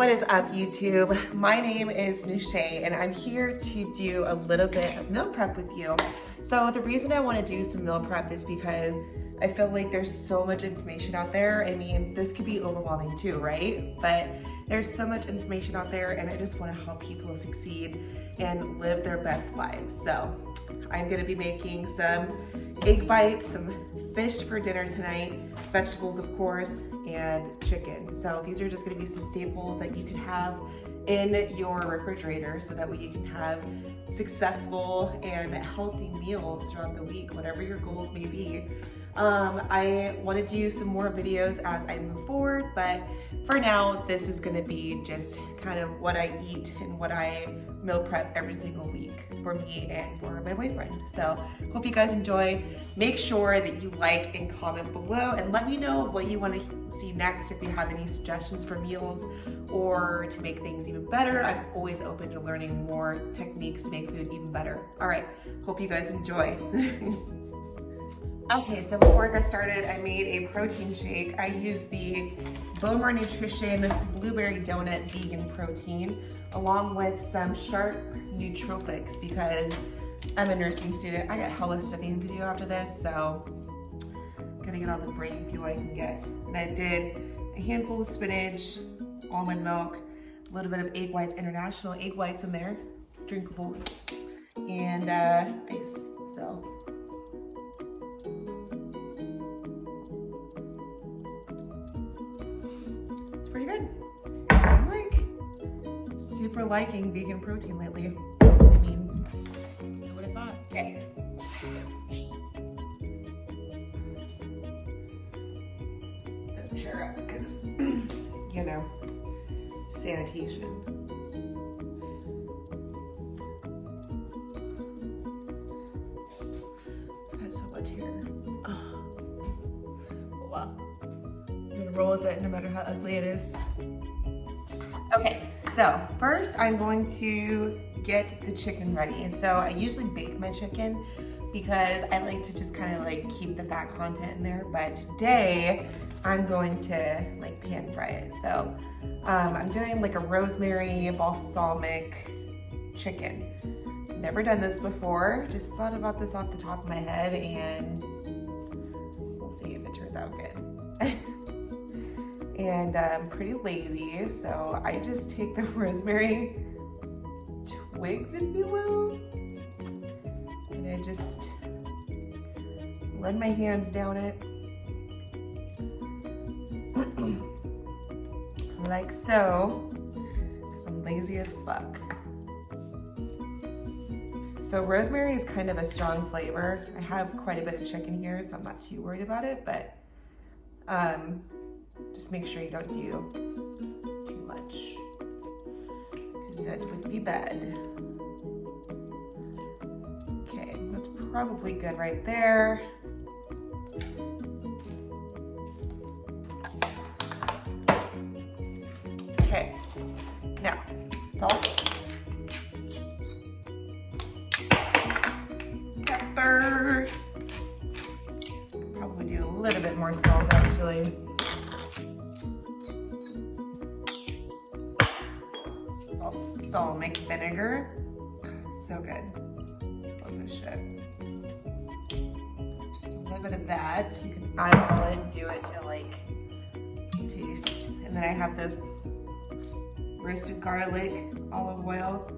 What is up, YouTube? My name is Nishay and I'm here to do a little bit of meal prep with you. So the reason I want to do some meal prep is because I feel like there's so much information out there. I mean, this could be overwhelming too, right? But there's so much information out there and I just want to help people succeed and live their best lives. So I'm going to be making some egg bites, some fish for dinner tonight, vegetables of course, and chicken. So these are just going to be some staples that you can have in your refrigerator so that way you can have successful and healthy meals throughout the week, whatever your goals may be. I want to do some more videos as I move forward, but for now, this is going to be just kind of what I eat and what I meal prep every single week for me and for my boyfriend. So hope you guys enjoy. Make sure that you like and comment below and let me know what you want to see next. If you have any suggestions for meals or to make things even better, I'm always open to learning more techniques to make food even better. All right, hope you guys enjoy. Okay, so before I got started, I made a protein shake. I used the Bowmer Nutrition Blueberry Donut Vegan Protein along with some Sharp Nootropics because I'm a nursing student. I got hella studying to do after this, so I'm gonna get all the brain fuel I can get. And I did a handful of spinach, almond milk, a little bit of Egg Whites International egg whites in there, drinkable, and ice. So. Pretty good. I'm like super liking vegan protein lately. I mean, who would have thought? Okay. Put the hair up because, you know, sanitation. That's so much hair. Oh. Wow. I'm gonna roll with it no matter how ugly it is. Okay, so first I'm going to get the chicken ready. So I usually bake my chicken because I like to just kind of like keep the fat content in there. But today I'm going to like pan fry it. So I'm doing like a rosemary balsamic chicken. Never done this before. Just thought about this off the top of my head and we'll see if it turns out good. And I'm pretty lazy, so I just take the rosemary twigs, if you will, and I just run my hands down it like so, because I'm lazy as fuck. So rosemary is kind of a strong flavor. I have quite a bit of chicken here, so I'm not too worried about it, but just make sure you don't do too much, because that would be bad. Okay, that's probably good right there. Okay, now salt, pepper. Probably do a little bit more salt actually. Balsamic vinegar, so good. Love this shit. Just a little bit of that. You can eyeball it and do it to like taste. And then I have this roasted garlic olive oil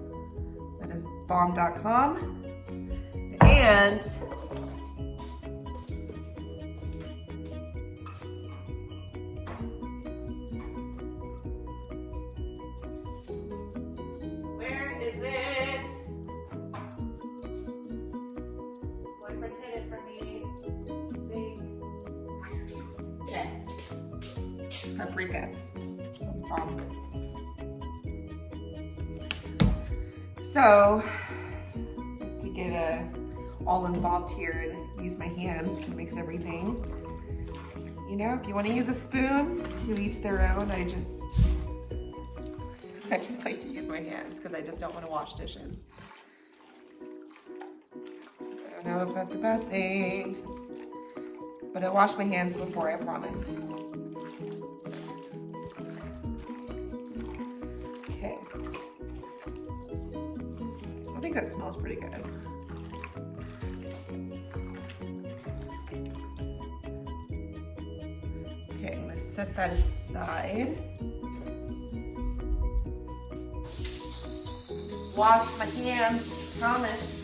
that is bomb.com. And paprika. So to get all involved here and use my hands to mix everything. You know, if you want to use a spoon, to each their own. I just like to use my hands because I just don't want to wash dishes. I don't know if that's a bad thing, but I wash my hands before, I promise. think that smells pretty good. Okay, I'm gonna set that aside. Wash my hands, promise.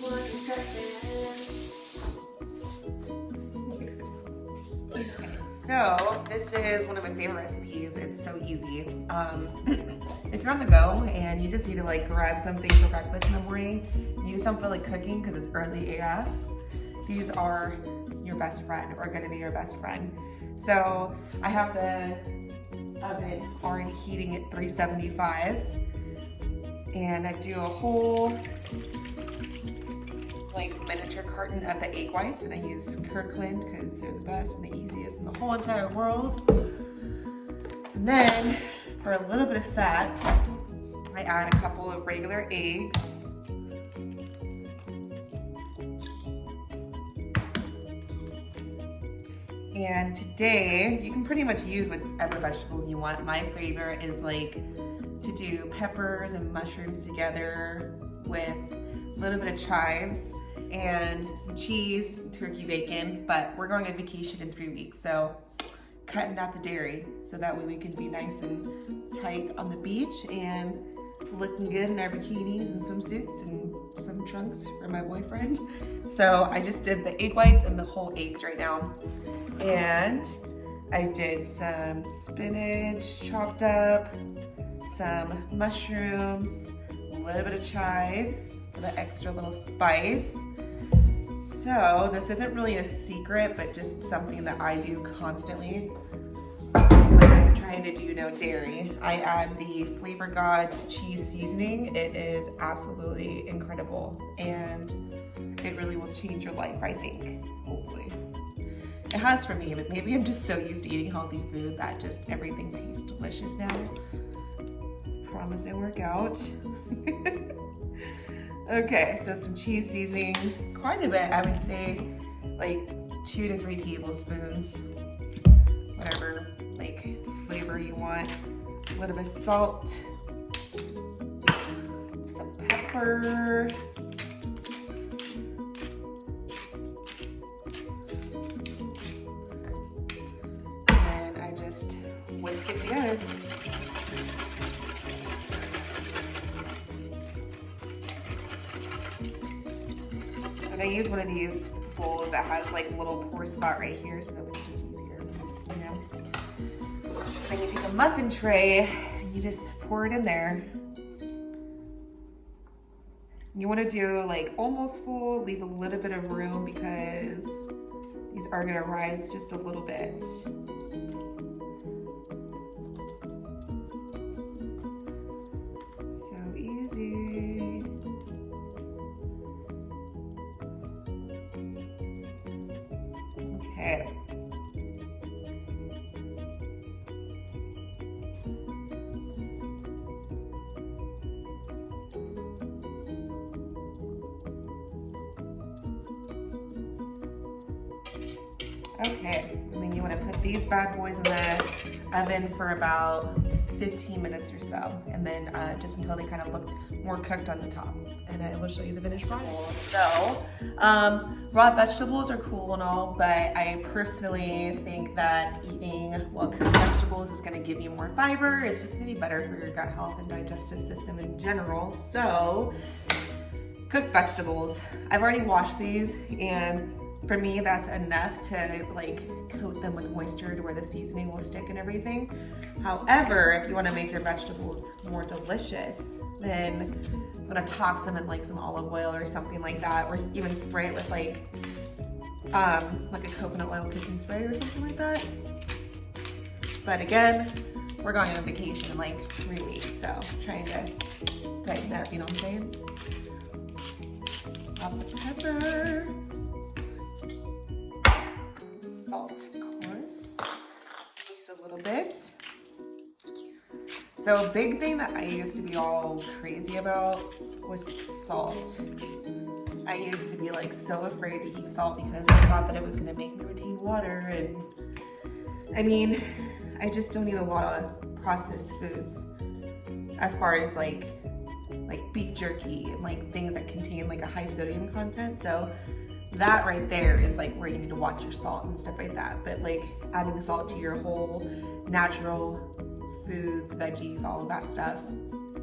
1 second. Okay, so this is one of my favorite recipes. It's so easy. If you're on the go and you just need to like grab something for breakfast in the morning, you just don't feel like cooking because it's early AF, these are your best friend, or gonna be your best friend. So I have the oven already heating at 375, and I do a whole like miniature carton of the egg whites, and I use Kirkland because they're the best and the easiest in the whole entire world. And then for a little bit of fat, I add a couple of regular eggs. And today, you can pretty much use whatever vegetables you want. My favorite is like to do peppers and mushrooms together with a little bit of chives and some cheese, turkey bacon, but we're going on vacation in 3 weeks, so cutting out the dairy so that way we can be nice and tight on the beach and looking good in our bikinis and swimsuits and some trunks for my boyfriend. So I just did the egg whites and the whole eggs right now. And I did some spinach chopped up, some mushrooms, a little bit of chives for the extra little spice. So this isn't really a secret, but just something that I do constantly when I'm trying to do no dairy. I add the Flavor Gods cheese seasoning. It is absolutely incredible, and it really will change your life, I think, hopefully. It has for me, but maybe I'm just so used to eating healthy food that just everything tastes delicious now. Promise I work out. Okay, so some cheese seasoning, quite a bit, I would say like 2 to 3 tablespoons, whatever like flavor you want. A little bit of salt, some pepper, and I just whisk it together. I use one of these bowls that has like a little pour spot right here, so it's just easier, you know. Then you take a muffin tray and you just pour it in there. You want to do like almost full, leave a little bit of room because these are going to rise just a little bit. So easy. Okay. Okay, and then you want to put these bad boys in the oven for about 15 minutes or so, and then just until they kind of look more cooked on the top. And I will show you the finished product. So, raw vegetables are cool and all, but I personally think that eating well-cooked vegetables is going to give you more fiber. It's just going to be better for your gut health and digestive system in general. So, cooked vegetables. I've already washed these, and for me, that's enough to like coat them with moisture to where the seasoning will stick and everything. However, if you want to make your vegetables more delicious, then I'm gonna toss them in like some olive oil or something like that, or even spray it with like a coconut oil cooking spray or something like that. But again, we're going on vacation in like 3 weeks, so trying to tighten up, you know what I'm saying? Lots of pepper. Salt, of course, just a little bit. So a big thing that I used to be all crazy about was salt. I used to be like so afraid to eat salt because I thought that it was gonna make me retain water, and I mean, I just don't eat a lot of processed foods as far as like like beef jerky and like things that contain like a high sodium content. So that right there is like where you need to watch your salt and stuff like that. But like adding salt to your whole natural foods, veggies, all of that stuff,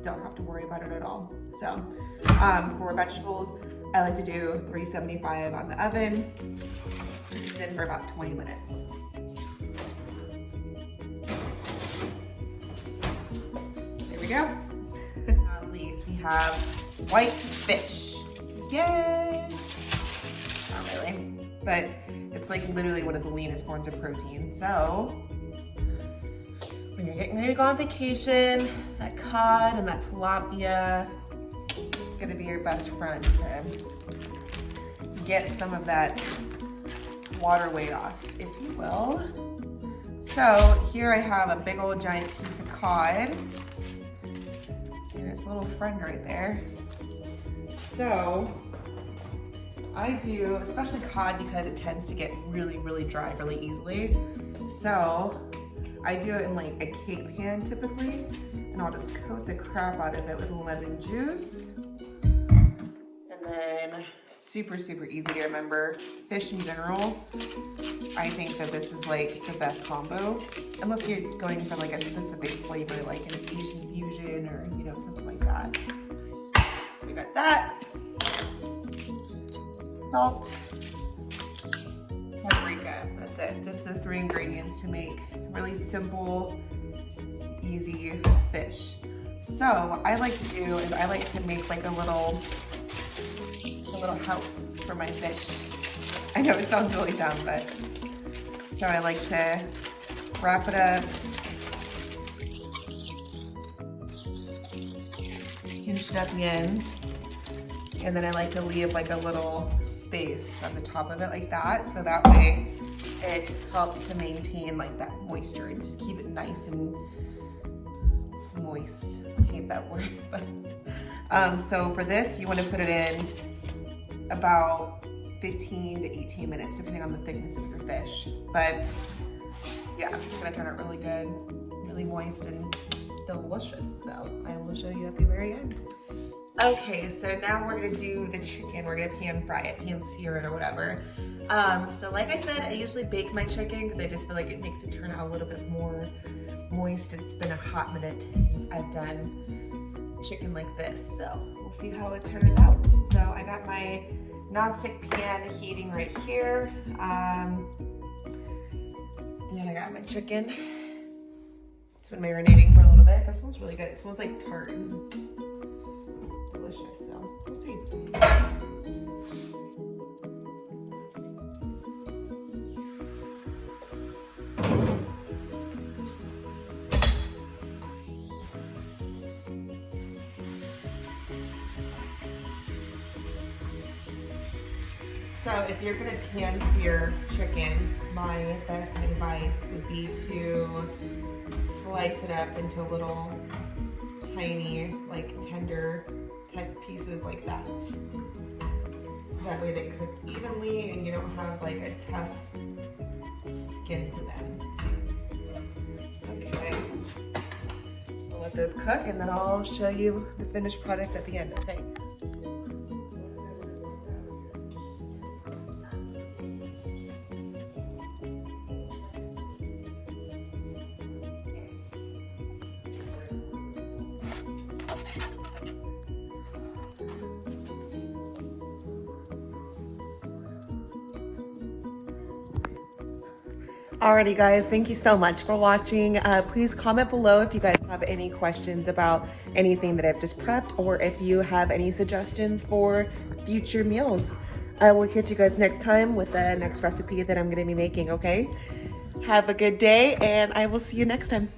don't have to worry about it at all. So for vegetables, I like to do 375 on the oven. It's in for about 20 minutes. There we go. At least we have white fish. Yay! Not really, but it's like literally one of the leanest forms of protein. So when you're getting ready to go on vacation, that cod and that tilapia is gonna be your best friend to get some of that water weight off, if you will. So here I have a big old giant piece of cod and its little friend right there. So I do, especially cod, because it tends to get really, really dry really easily. So I do it in like a cake pan typically, and I'll just coat the crap out of it with lemon juice. And then super, super easy to remember. Fish in general, I think that this is like the best combo, unless you're going for like a specific flavor, like an Asian fusion or, you know, something like that. So we got that. Salt, paprika, that's it. Just the 3 ingredients to make really simple, easy fish. So what I like to do is I like to make like a little house for my fish. I know it sounds really dumb, but so I like to wrap it up, pinch it at the ends, and then I like to leave like a little space on the top of it like that, so that way it helps to maintain like that moisture and just keep it nice and moist. I hate that word, but so for this you want to put it in about 15 to 18 minutes depending on the thickness of your fish. But yeah, it's gonna turn out really good, really moist and delicious. So I will show you at the very end. Okay, so now we're gonna do the chicken. We're gonna pan fry it, pan sear it or whatever. So like I said, I usually bake my chicken because I just feel like it makes it turn out a little bit more moist. It's been a hot minute since I've done chicken like this, so we'll see how it turns out. So I got my nonstick pan heating right here. And I got my chicken. It's been marinating for a little bit. That smells really good. It smells like tart and delicious, so we'll see. So if you're gonna pan sear chicken, my best advice would be to slice it up into little tiny, like tender type pieces like that. So that way they cook evenly and you don't have like a tough skin to them. Okay, we'll let those cook and then I'll show you the finished product at the end, okay? Alrighty guys, thank you so much for watching. Please comment below if you guys have any questions about anything that I've just prepped or if you have any suggestions for future meals. I will catch you guys next time with the next recipe that I'm gonna be making, okay? Have a good day and I will see you next time.